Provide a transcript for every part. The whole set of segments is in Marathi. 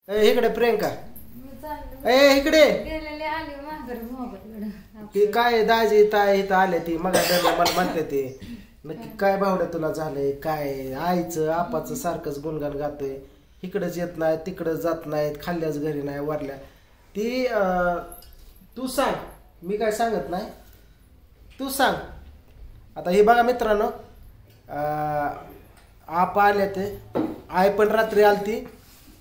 इकडे प्रियंका इकडे ती काय दाजी ताय इथं आले ती मग मला म्हणते ते नक्की काय भावड्या तुला झालंय काय आईचं आपाचं सारखंच गुणगान गातोय इकडंच येत नाही तिकडं जात नाहीत खाल्ल्याच घरी नाही वरल्या ती तू सांग मी काय सांगत नाही तू सांग आता हे बघा मित्रांनो आपा आले ते आई पण रात्री आलती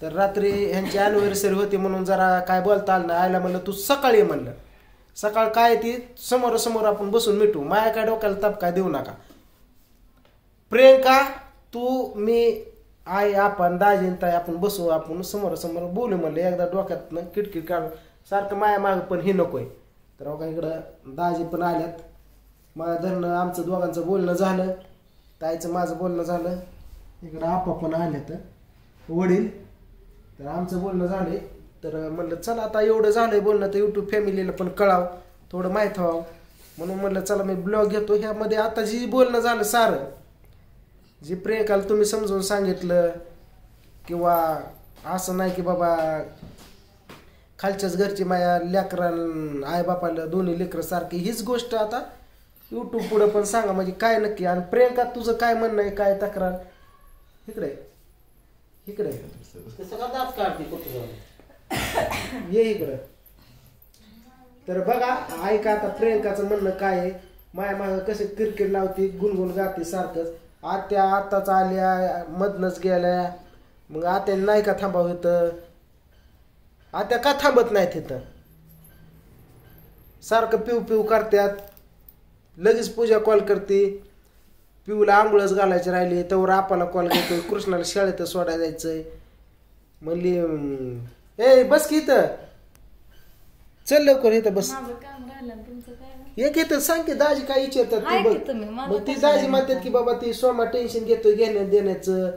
तर रात्री ह्यांची अॅनिव्हर्सरी होती म्हणून जरा काय बोलता आलं नाही आयला म्हणलं तू सकाळी म्हणलं सकाळ काय ती समोरासमोर आपण बसून मिटू माया काय डोक्याला ताप काय देऊ नका प्रियंका तू मी आई आपण दाजीन ताई आपण बसू आपण समोरासमोर बोलू म्हणलं एकदा डोक्यात किटकिट काढून सारखं माया माग पण हे नकोय तर बघा इकडं दाजी पण आल्यात मला धरणं आमचं दोघांचं बोलणं झालं ताईचं माझं बोलणं झालं इकडं आपा पण आल्यात वडील तर आमचं बोलणं झालंय तर म्हणलं चला आता एवढं झालंय बोलणं तर यूट्यूब फॅमिलीला पण कळाव थोडं माहीत व्हावं म्हणून म्हणलं चला मी ब्लॉग घेतो ह्यामध्ये आता जी बोलणं झालं सारं जी प्रियंकाला तुम्ही समजून सांगितलं किंवा असं नाही की बाबा खालच्याच घरची माया लेकरां आई बापाला दोन्ही लेकरं सारखी हीच गोष्ट आता यूट्यूब पुढे पण सांगा म्हणजे काय नक्की आणि प्रियंका तुझं काय म्हणणं आहे काय तक्रार इकडे इकडे ये इकडं तर बघा ऐका आता प्रियंकाचं म्हणणं काय आहे माया माग कसे क्रिकेट लावती गुणगुण गाते सारखंच आत्या आत्ताच आल्या मधनच गेल्या मग आत्या नाही का थांबावं इथं आत्या का थांबत नाहीत इथं सारखं पिऊ पिऊ करतात लगेच पूजा कॉल करते पिऊला आंघोळच घालायची राहिली तर आपाला कॉल घेतोय कृष्णाला शाळेत सोडायला जायचंय म्हणली ए बस की इथं चल लवकर इथं बस एक इथं सांग की दाजी काय विचारतात मग ती दाजी म्हणतात की बाबा ती सोमा टेन्शन घेतोय घेण्यात देण्याचं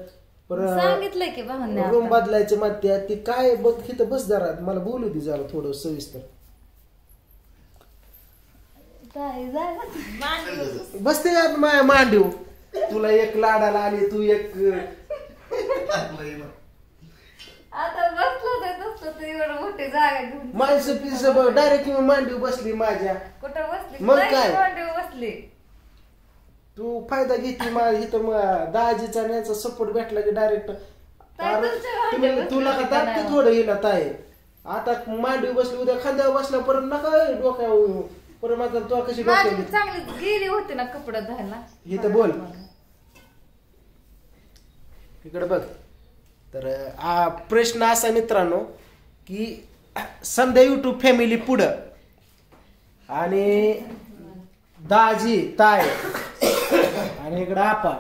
सांगितलंय की रूम बदलायचं म्हणतात ती काय बघ इथं बस जरा मला बोलू दे जरा थोडं सविस्तर बसते मांडीव तुला एक लाडाला आली तू एक आता बसलो ते एवढं मोठी जागा घेऊन माणसं पिस डायरेक्ट मांडीव बसली माझ्या कुठं बसली मग काय मांडीव बसली तू फायदा घेतली माझ्या इथं दाजीचा याचा सपोर्ट भेटला की डायरेक्ट तुला का दाखते थोडं हिला ताई आता मांडीव बसली उद्या खांद्यावर बसला परत नका डोक्यावर परत मात्र तो कशी चांगली गेली होती ना कपडे धुवायला इथं बोल इकडे बघ तर हा प्रश्न असा मित्रांनो की समजा यूट्यूब फॅमिली पुढं आणि दाजी ताय आणि इकडं आपा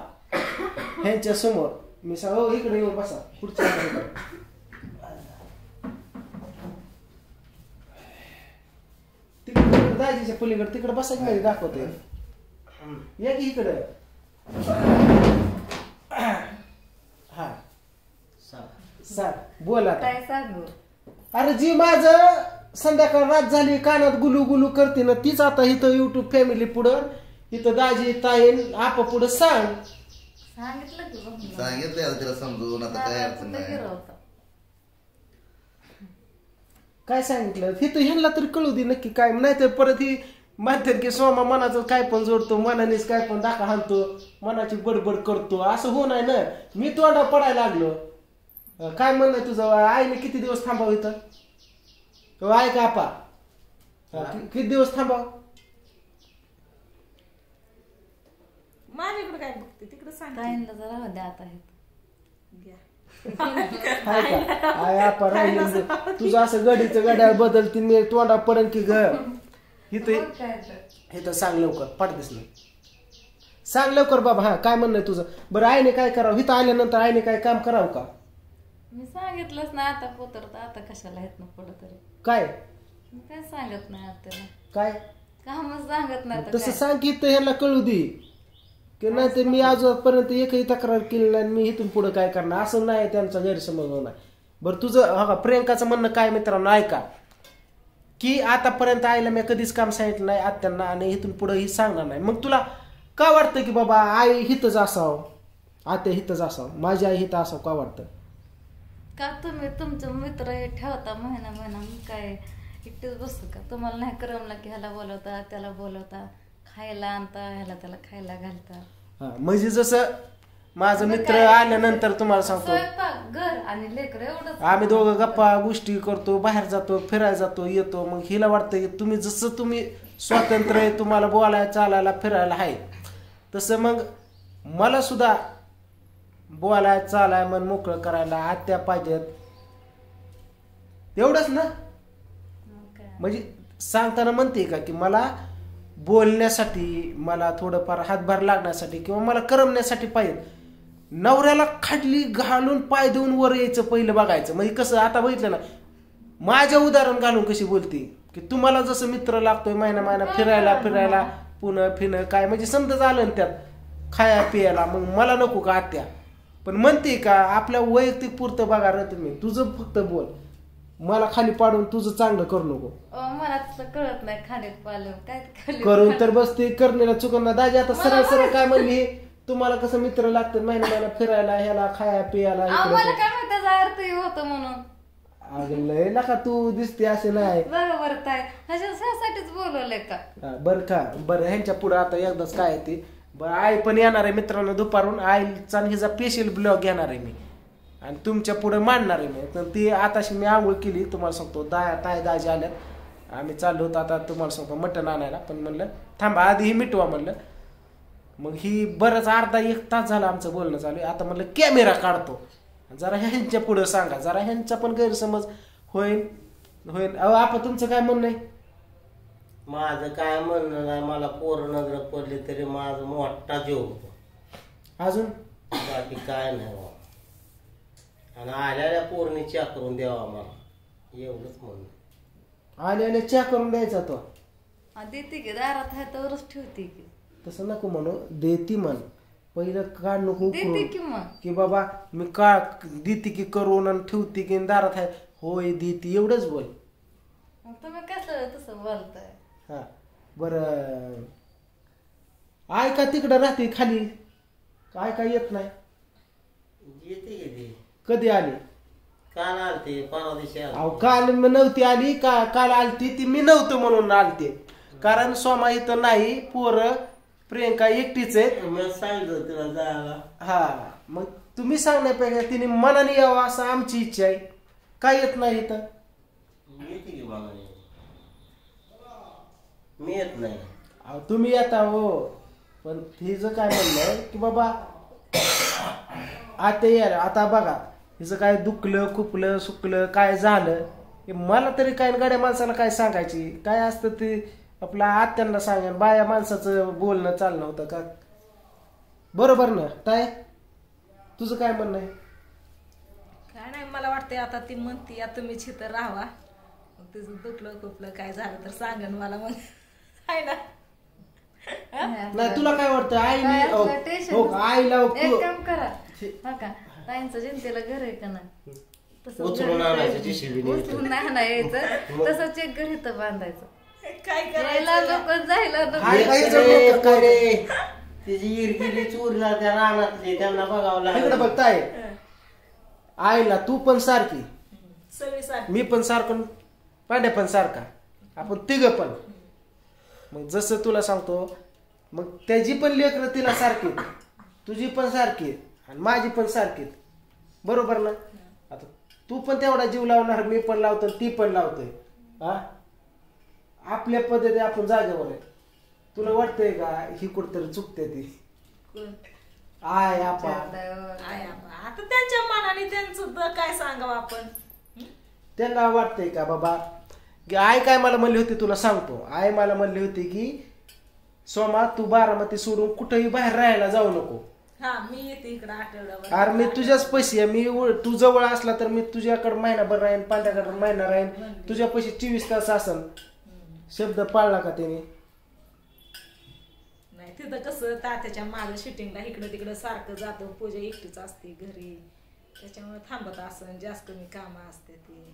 ह्यांच्या समोर मी सांग हो इकडे येऊन बसा पुढच्या तिकडे दाजीच्या पलीकडे तिकडे बसायची मध्ये दाखवते या की इकडे हा सर बोला काय सांगू अरे जी माझं संध्याकाळ रात झाली कानात गुलू गुलू करते ना तीच आता इथं युट्यूब फॅमिली पुढं इथं दाजी ताईन आपा पुढं सांगितलं तिला समजून आता काय अडचण नाही काय सांगितलं तिथं ह्यांना तरी कळू दे नक्की काय नाही तर परत ही म्हणतात की सोमा मनाचं काय पण जोडतो मनानेच काय पण दाखा हाणतो मनाची बडबड करतो असं हो नाही ना मी तोंडा पडायला लागलो काय म्हणणं तुझं आईने किती दिवस थांबाव इथं आई का आपा किती दिवस थांबाव माझ्याकडे काय बघते तिकडे सांग जरा द्या आता आय आपा राहिले तुझं असं गडीचं गड्या बदलती मी तोंडा पडन की ग इथं सांग लवकर पडतेस नाही सांग लवकर बाबा हा काय म्हणणं तुझं बरं आईने काय करावं इथं आल्यानंतर आईने काय काम करावं का मी सांगितलंच ना आता पोतर आता कशाला येत ना पुढं तरी काय काय सांगत नाही आता काय कामच सांगत नाही तसं सांग की इथं ह्यांना कळू दे की नाही तर मी आजपर्यंत एकही तक्रार केली नाही मी इथून पुढे काय करणार असं नाही त्यांचा गैरसमज होणार बरं तुझं हा प्रियंकाचं म्हणणं काय मित्रांनो ऐका की आतापर्यंत आईला मी कधीच काम सांगितलं नाही आत्यांना आणि इथून पुढे ही सांगणार नाही मग तुला का वाटतं की बाबा आई हितच असावं आत्या हितच असावं माझी आई हित असावं का वाटतं का तुम्ही तुमचं मित्र हे ठेवता महिना मग काय एकटेच बसू का? तुम्हाला नाही करमलं की ह्याला बोलवता त्याला बोलवता, खायला आणता, ह्याला त्याला खायला घालता. म्हणजे जसं माझं मित्र आल्यानंतर तुम्हाला सांगतो स्वयंपाक घर आणि लेकर एवढंच. आम्ही दोघं गप्पा गोष्टी करतो, बाहेर जातो, फिरायला जातो, येतो. मग हिला वाटतं की तुम्ही स्वातंत्र्य आहे, तुम्हाला बोलायला चालायला फिरायला आहे, तसं मग मला सुद्धा बोलायला चालाय मन मोकळं करायला आत्या पाहिजेत. एवढंच ना. म्हणजे सांगताना म्हणते का की मला बोलण्यासाठी, मला थोडंफार हातभार लागण्यासाठी किंवा मला करमण्यासाठी पाहिजे. नवऱ्याला खाडली घालून पाय देऊन वर यायचं पहिलं बघायचं. म्हणजे कसं आता बघितलं ना, माझ्या उदाहरण घालून कशी बोलते की तुम्हाला जसं मित्र लागतोय महिना फिरायला पुन्हा फिरणं काय म्हणजे समजा झालं त्यात खाया पियाला, मग मला नको का आत्या. पण म्हणते का आपल्या वैयक्तिक पुरतं बघा रे तुम्ही, तुझं फक्त बोल, मला खाली पाडून तुझं चांगलं करू नको. मला तसं कळत नाही खाण्यात पालं काय करून तर बसते करण्याला चुकून दाजी. आता सरळ काय म्हणली, तुम्हाला कसं मित्र लागतं महिना फिरायला, ह्याला खाया पियाला. मला काय माहिती त्याचा अर्थ होतं म्हणून. अगं लय नका तू दिसते असे नाही. बरोबर काय ह्याच्यासाठीच बोलवलंय का? बरं ह्यांच्या पुढे आता एकदाच काय ते बरं आई पण येणार आहे मित्रांनो दुपारून. आईचा हिचा स्पेशल ब्लॉग घेणार आहे मी आणि तुमच्या पुढे मांडणार आहे मी. तर ती आताशी मी आंघोळ केली तुम्हाला सांगतो. ताई दाजी आल्यात, आम्ही चाललो होतो आता तुम्हाला सांगतो मटण आणायला. पण म्हणलं थांबा आधी ही मिटवा म्हणलं. मग ही बरंच अर्धा एक तास झाला आमचं बोलणं चालू आहे. आता म्हणलं कॅमेरा काढतो, जरा ह्यांच्या पुढे सांगा, जरा ह्यांचा पण गैरसमज होईल. अहो आपण तुमचं काय म्हणणं आहे? माझं काय म्हणणं नाही, मला पोरं नजर पडली तरी माझं मोठा जीव होतो, अजून बाकी काय नाही बाबा. आणि आल्याला पोरणी च्या करून द्यावा मला, एवढंच म्हणणं. आले चहा करून द्यायचा तो. देते की दारात आहे तरच ठेवते की. तसं नको म्हणू, देती म्हण. पहिलं काढ नको देते की मग की बाबा मी का देते की करून आणि ठेवते की दारात आहे होय देते, एवढंच बोल. तुम्ही कसं तसं बोलताय? हा बरं आय का तिकडं राहते खाली, काय काय येत नाही? येते येते. कधी आली? काल आलते, परवा दिवशी आलते. अहो काल नव्हती आली का? काल आलती ती मी नव्हतो म्हणून आलते. कारण सोमा इथं नाही, पोरं प्रियंका एकटीच आहेत. मी सांगितलं तिला जायला. हा मग तुम्ही सांगण्यापेक्षा तिने मनाने यावं असं आमची इच्छा आहे. काय येत नाही इथं? येते की मला, मी येत नाही. अहो तुम्ही येता हो, पण हिचं काय म्हणणं की बाबा आता यायला, आता बघा हिचं काय दुखलं खुपलं सुकलं काय झालं हे मला तरी काय गाड्या माणसाला काय सांगायची काय असतं ते आपल्या आत्यांना सांगेन. बाया माणसाचं बोलणं चालणं होतं का? बरोबर ना ताय? तुझं काय म्हणणं आहे? काय नाही, मला वाटतंय आता ती म्हणती या तुम्हीच इथं राहावा, मग तिचं दुखलं खुपलं काय झालं तर सांगन मला, मग आहे ना. नाही तुला काय वाटतं आईने आईला एक काम करा का ताईंचं जनतेला घर आहे का नाही, उचलून आणायचं JCB उचलून नाही यायचं, तसं चेक घर इथं बांधायचं. काय यायला लोक जायला तिची इरकिली चोरीला त्या रानातली त्यांना बघावं इकडे लागलं. बघताय आईला तू पण सारखी, सगळी मी पण सारखं, पांड्या पण सारखा, आपण तिघ पण. मग जसं तुला सांगतो मग त्याची पण लेकरं तिला सारखी, तुझी पण सारखी आणि माझी पण सारखी, बरोबर ना? आता तू पण तेवढा जीव लावणार, मी पण लावतो, ती पण लावतोय. हा आपल्या पद्धती आपण जागेवर आहे. तुला वाटतंय का ही कुठतरी चुकते ती आय आपा? आता त्यांच्या मनाने त्यांचं काय सांगावं आपण. त्यांना वाटतंय का बाबा की आई काय मला म्हणली होती तुला सांगतो, आई मला म्हणली होती की सोमा तू बारामती सोडून कुठेही बाहेर राहायला जाऊ नको. हा मी येते इकडे आठवड्यावर. अरे मी तुझ्याच पैसे आहे, मी तू जवळ असला तर मी तुझ्याकडे महिनाभर राहीन, पांड्याकडे महिना राहीन, तुझ्या पैसे 24 तास असन. शब्द पाळला का त्याने? नाही तिथं कसं तात्याच्या माझं शूटिंगला इकडं तिकडं सारखं जातो, पूजा एकटीच असते घरी, त्याच्यामुळे थांबत असन, जास्त कमी कामं असते ती.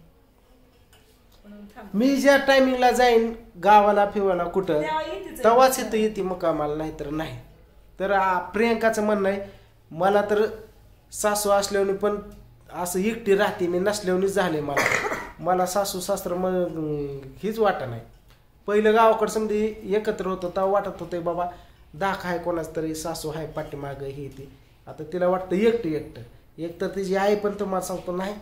मी ज्या टायमिंगला जाईन गावाला फिवायला कुठं तेव्हा तेव्हाच इथं येते मुकामाला, नाही तर नाही. तर प्रियंकाचं म्हणणं आहे मला तर सासू असल्याने पण असं एकटी राहते मी नसल्यावरच झाले मला सासू सासरं मग हीच वाटत नाही. पहिलं गावाकडे समधी एकत्र होतं तेव्हा वाटत होतं बाबा दाख आहे कोणाच तरी सासू आहे पाठीमागं हे ते. आता तिला वाटतं एकटं एक तर तिची आई पण तुम्हाला सांगतो नाही.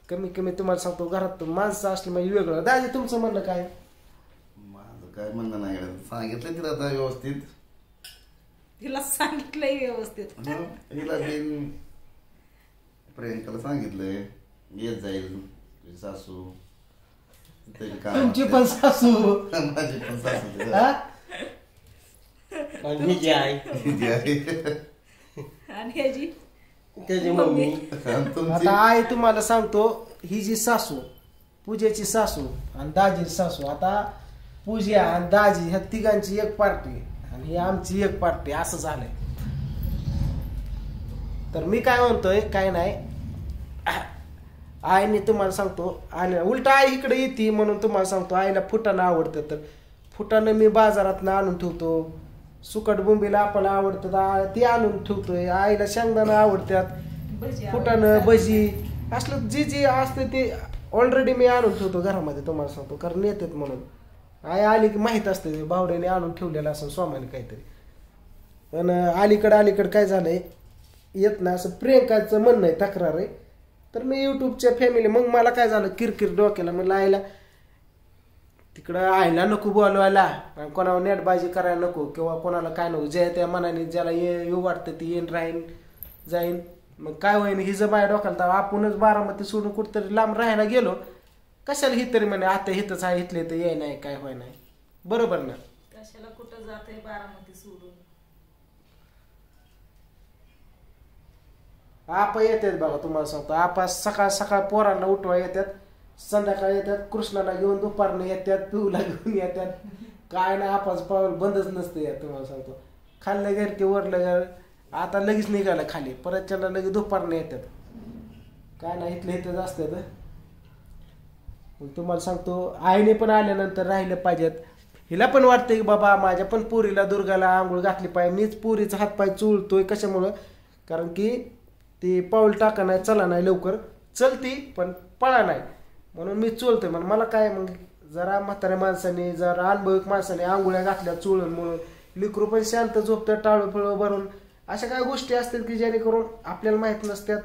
कमी कमी तुम्हाला सांगतो घरात माणसं असली म्हणजे वेगळं. दादी तुमचं म्हणणं काय? माझं काय म्हणणं नाही, सांगितलं तिला आता व्यवस्थित. तिला सांगितलंय व्यवस्थित. तिला बिन प्रियंकाला सांगितलंय येत जाईल तुझी सासू, त्याची काम तुमची पण सासू माझी पण सासू हा? आणि हिची आई, तिची आई. आणि ह्याची त्याची मम्मी. आणि तुमची आता आई तुम्हाला सांगतो ही जी सासू पूजेची सासू आणि दाजीची सासू. आता पूजा आणि दाजी ह्या तिघांची एक पार्टी आणि ही आमची एक पार्टी असं झालंय. तर मी काय म्हणतोय काय नाही, आईने तुम्हाला सांगतो आणि उलट आई इकडे येते म्हणून तुम्हाला सांगतो आईला फुटाणं आवडतं. तर फुटाणं मी बाजारात आणून ठेवतो. सुकट बुंबीला आपण आवडतं ती आणून ठेवतोय. आईला शेंगदाणा आवडतात, भजी फुटाणं भजी असलं जे जे असतं ते ऑलरेडी मी आणून ठेवतो घरामध्ये तुम्हाला सांगतो, कारण येतात म्हणून. आई आली की माहीत असते भावड्याने आणून ठेवलेलं असं स्वामाने काहीतरी. पण अलीकडं काय झालंय येत ना असं प्रियंकाचं म्हणणं आहे, तक्रार आहे. तर मी युट्यूबच्या फॅमिली मग मला काय झालं किरकिर डोक्याला. म्हणलं आईला तिकडं आईला नको बोलवायला, कोणावर नेटबाजी करायला नको किंवा कोणाला काय नको. जे त्या मनाने ज्याला येऊ वाटतं ती येईन राहीन जाईन. मग काय होईन हिचं माझ्या डोक्याला तर आपणच बारामती सोडून कुठतरी लांब राहायला गेलो कशाला ही तरी म्हणे आता हिथंच आहे इथले तर ये नाही काय होय नाही. बरोबर ना? कशाला कुठं जाते बारामती सोडून. आपा येतात बघा तुम्हाला सांगतो. आपा सकाळ सकाळ पोरांना उठवा येतात, संध्याकाळी येतात, कृष्णाला घेऊन दुपारनं येतात, पिऊला घेऊन येतात. काय ना आपाच पाऊल बंदच नसते या तुम्हाला सांगतो. खाल्लं घर की वरलं घर आता लगेच निघालं खाली, परत त्यांना लगेच दुपारनं येतात. काय ना इथलं इथंच असतात. मग तुम्हाला सांगतो आईने पण आल्यानंतर राहिलं पाहिजेत. हिला पण वाटतं की बाबा माझ्या पण पुरीला दुर्गाला आंघोळ घातली पाहिजे. मीच पुरीचा हातपाय चुळतोय कशामुळं, कारण की ती पाऊल टाका नाही चला नाही लवकर चलती पण पळा नाही म्हणून मी चोलतोय. म्हणून मला काय मग जरा म्हाताऱ्या माणसाने जरा अनुभविक माणसाने आंघोळ्या घातल्या चोळून म्हणून लिकरू पण शांत झोपतात टाळू फिळू भरून. अशा काही गोष्टी असतात की जेणेकरून आपल्याला माहीत नसतात,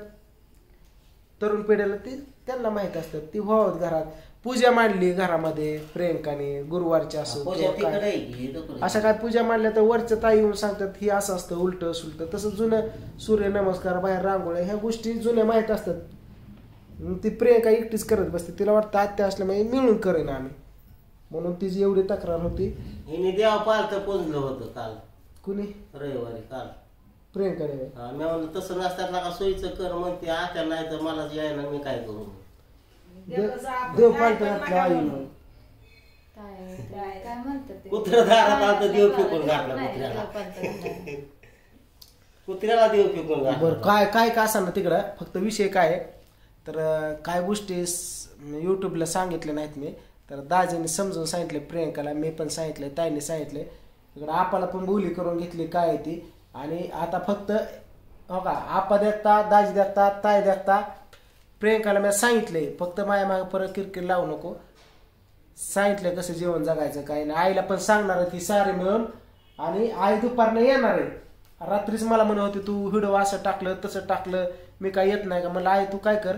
तरुण पिढीला ती त्यांना माहीत असतात. ती व्हावत घरात. पूजा मांडली घरामध्ये प्रियंकाने गुरुवारची असो किंवा काय अशा काय पूजा मांडल्या तर वरच्या ताई येऊन सांगतात ही असं असतं उलट सुलट. तसं जुनं सूर्य नमस्कार बाहेर रांगोळ्या ह्या गोष्टी जुन्या माहीत असतात. ती प्रियंका एकटीच करत बसते. तिला वाटतं आत्या असल्यामुळे मिळून करेन आम्ही म्हणून तिची एवढी तक्रार होती. हिने देवा पालतं पोचलं होतं काल कुणी रविवारी काल प्रियंकाने. मी म्हणलं तसं नसतात ना का सोयीचं कर म्हणते आत्या नाही तर मला जे आहे ना मी काय करू. देव पालत घातला आई म्हणून काय म्हणतात ते? कुत्र्या दारात आलं देव फेकून घातला कुत्र्याला. कुत्र्याला देव फेकून बरं घातला. काय काय का असं ना तिकडं फक्त विषय काय आहे तर काय गोष्टी युट्यूबला सांगितल्या नाहीत मी. तर दाजीने समजून सांगितले प्रियंकाला, मी पण सांगितले, ताईने सांगितले. इकडं आपाला पण बोली करून घेतली काय आहे ती. आणि आता फक्त हो का आपा देखता दाजी देखता ताई देखता प्रियंकाला मी सांगितले फक्त माझ्या मागे परत किरकिर लावू नको. सांगितलं कसं जेवण जगायचं काय नाही. आईला पण सांगणार ती सारे मिळून. आणि आई दुपारनं येणार आहे. रात्रीच मला म्हणत होती तू व्हिडिओ असं टाकलं तसं टाकलं मी काय येत नाही का. म्हणलं आई तू काय कर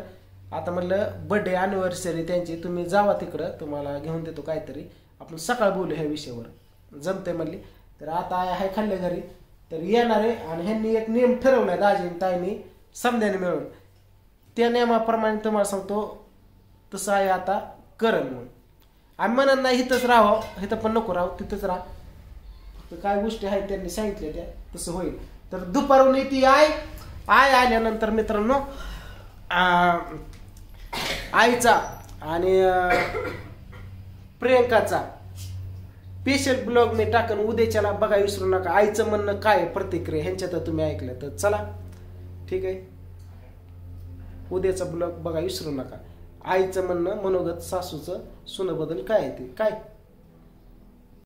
आता म्हणलं बर्थडे अॅनिव्हर्सरी त्यांची तुम्ही जावा तिकडं तुम्हाला घेऊन देतो काहीतरी आपण सकाळ बोलू ह्या विषयावर जमते म्हणली. तर आता आहे खाल्ल्या घरी तर येणार आहे. आणि ह्यांनी एक नियम ठरवलाय दाजीने ताईने समध्याने मिळून. त्या नियमाप्रमाणे तुम्हाला सांगतो तसं आहे आता करण म्हणून. आम्ही म्हणत नाही इथंच राहावं इथं पण नको राहू तिथंच राहा. फक्त काय गोष्टी आहेत त्यांनी सांगितल्या त्या तसं होईल. तर दुपारून ती आय आल्यानंतर मित्रांनो आईचा आणि प्रियंकाचा स्पेशल ब्लॉग मी टाकन उद्याच्याला बघा विसरू नका. आईचं म्हणणं काय प्रतिक्रिया ह्यांच्यात तुम्ही ऐकलं तर चला ठीक आहे. उद्याचा ब्लॉग बघा विसरू नका. आईचं म्हणणं मनोगत सासूचं सुनबद्दल काय आहे ते काय